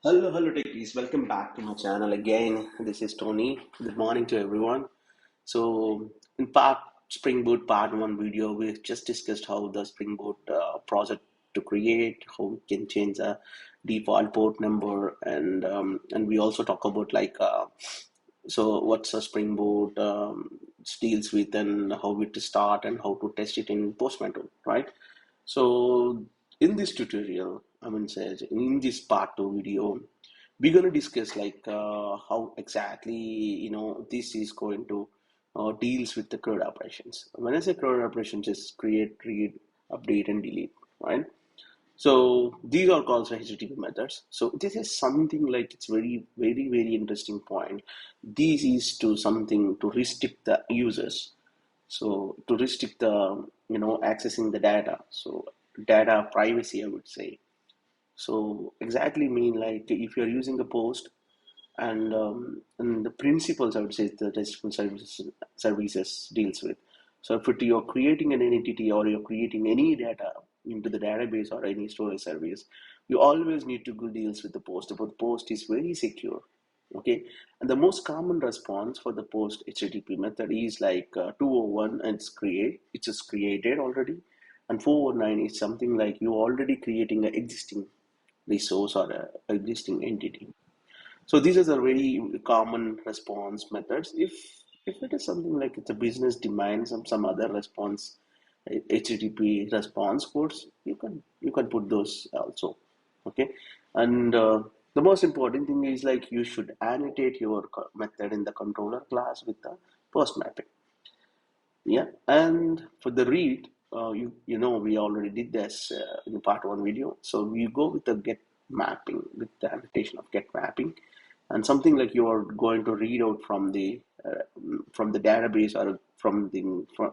Hello, techies. Welcome back to my channel again. This is Tony. Good morning to everyone. So, in part Spring Boot Part 1 video, we just discussed how the Spring Boot project to create, how we can change the default port number, and we also talk about so what's a Spring Boot deals with and how it to start and how to test it in Postman, right? So in this tutorial, says in this part two video, we're going to discuss how exactly this is going to deals with the CRUD operations. When I say CRUD operations, just create, read, update, and delete, right? So these are called HTTP methods. So this is something like it's very interesting point. This is to something to restrict the users, so to restrict the accessing the data, so data privacy I would say. So exactly mean like if you're using a post and the principles I would say the RESTful services deals with. So if you're creating an entity or you're creating any data into the database or any storage service, you always need to go deals with the post. But post is very secure. Okay, and the most common response for the post HTTP method is 201, and it's just created already, and 409 is something like you already creating an existing resource or a existing entity. So these are the very common response methods. If it is something like it's a business demand some other response, HTTP response codes, you can put those also. Okay, and the most important thing is like you should annotate your method in the controller class with the post mapping. Yeah, and for the read, we already did this in the part one video. So we go with the get mapping with the annotation of get mapping, and something like you are going to read out from the database or from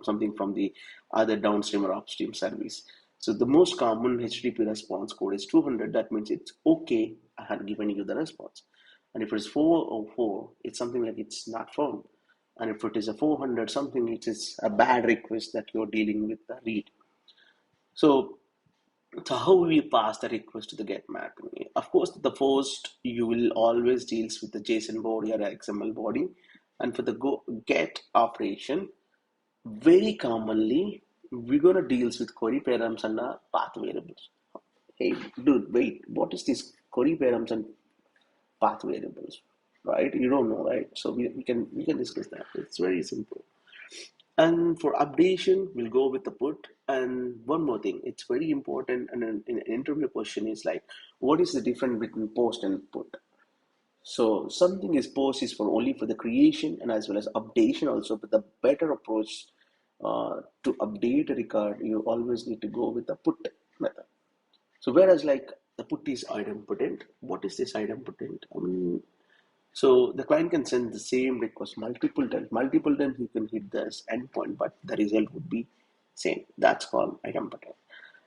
something from the other downstream or upstream service. So the most common HTTP response code is 200. That means it's okay. I had given you the response, and if it's 404, it's something like it's not found. And if it is a 400 something, it is a bad request that you're dealing with the read. So, so how we pass the request to the get mapping? Of course, the first you will always deals with the JSON body or XML body, and for the get operation, very commonly we're gonna deals with query params and path variables. Hey, dude, wait, what is this query params and path variables? Right? You don't know, right? So we can discuss that. It's very simple. And for updation, we'll go with the put. And one more thing, it's very important. And in an interview question is like, what is the difference between post and put? So something is post is for only for the creation and as well as updation also. But the better approach to update a record, you always need to go with the put method. So whereas like the put is idempotent, what is this idempotent? So the client can send the same request multiple times. Multiple times you can hit this endpoint, but the result would be same. That's called idempotent.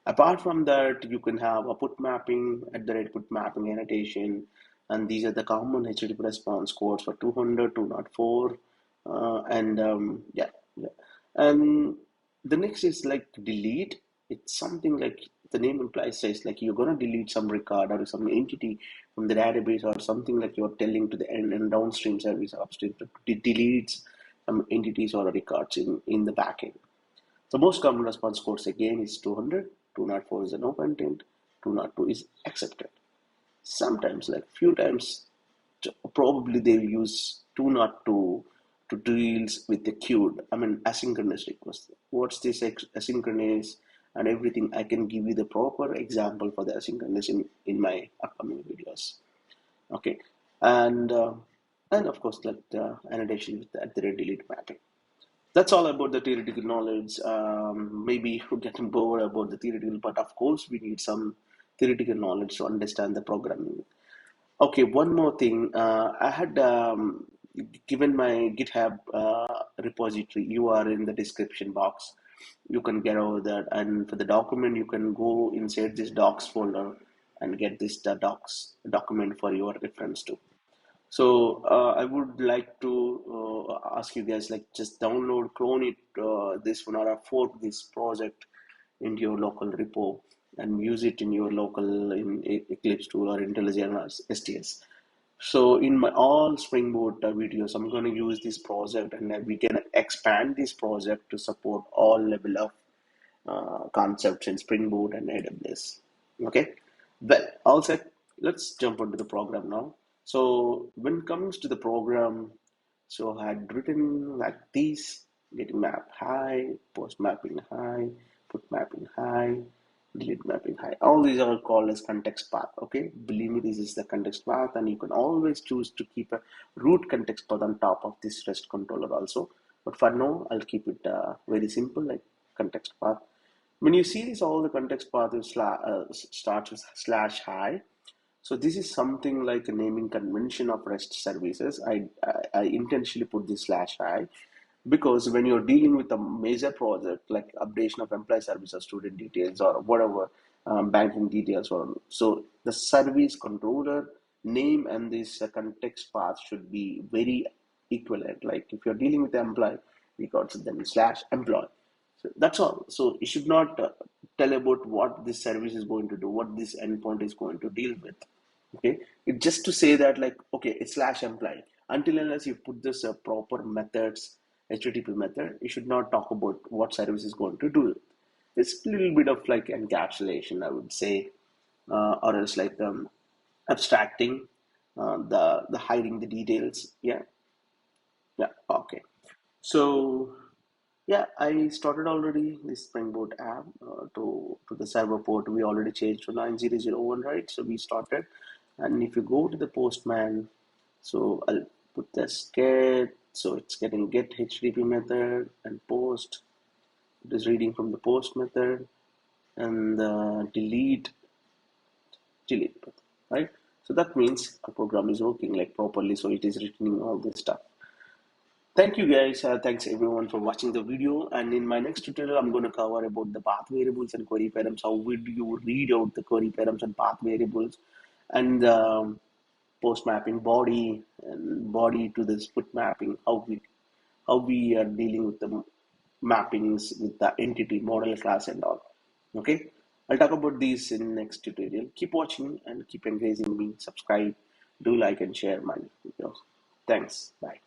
Apart from that, you can have a put mapping at the rate put mapping annotation, and these are the common HTTP response codes for 200, 204, and yeah. And the next is like delete. It's something like the name implies says like you're gonna delete some record or some entity from the database or something like you're telling to the end and downstream service upstream to deletes some entities or records in the backend. The most common response codes again is 200, 204 is a no content, 202 is accepted. Sometimes, like few times, probably they use 202 to deals with the queued, asynchronous request. What's this asynchronous and everything? I can give you the proper example for the asynchronous in my upcoming videos. Okay, and uh, and of course, like the annotation with the at the delete mapping. That's all about the theoretical knowledge. Maybe we're getting bored about the theoretical, but of course we need some theoretical knowledge to understand the programming. Okay, one more thing. I had given my GitHub repository. You are in the description box. You can get over that, and for the document, you can go inside this docs folder and get this the docs document for your reference to. So I would like to ask you guys like just download, clone it, this one or fork this project into your local repo. and use it in your local in Eclipse tool or IntelliJ or STS. So in my all Spring Boot videos, I'm going to use this project, and we can expand this project to support all level of concepts in Spring Boot and AWS. Okay, well, all set. Let's jump into the program now. So when it comes to the program, so I had written like this: getting map high, post mapping high, put mapping high, delete mapping high. All these are called as context path. Okay, believe me, this is the context path, and you can always choose to keep a root context path on top of this REST controller also. But for now, I'll keep it very simple, like context path. When you see this, all the context path is starts with slash high. So this is something like a naming convention of REST services. I intentionally put this slash high because when you're dealing with a major project like updation of employee service or student details or whatever, banking details, or so the service controller name and this context path should be very equivalent. Like if you're dealing with the employee, we got then slash employee. So that's all. So you should not tell about what this service is going to do, what this endpoint is going to deal with. Okay, it just to say that like okay, it's slash employee. Until unless you put this proper methods, HTTP method, you should not talk about what service is going to do. It's a little bit of like encapsulation, I would say, or else like abstracting, the hiding the details. Yeah, yeah, okay. So yeah, I started already this Spring Boot app to the server port. We already changed to 9001, right? So we started, and if you go to the Postman, so I'll put this get. So it's getting get HTTP method and post. It is reading from the post method and delete method, right? So that means our program is working like properly. So it is returning all this stuff. Thank you guys. Thanks everyone for watching the video. And in my next tutorial, I'm going to cover about the path variables and query params. How would you read out the query params and path variables, and post mapping body and body to this put mapping. How we are dealing with the mappings with the entity model class and all. Okay, I'll talk about these in next tutorial. Keep watching and keep engaging me. Subscribe, do like and share my videos. Thanks. Bye.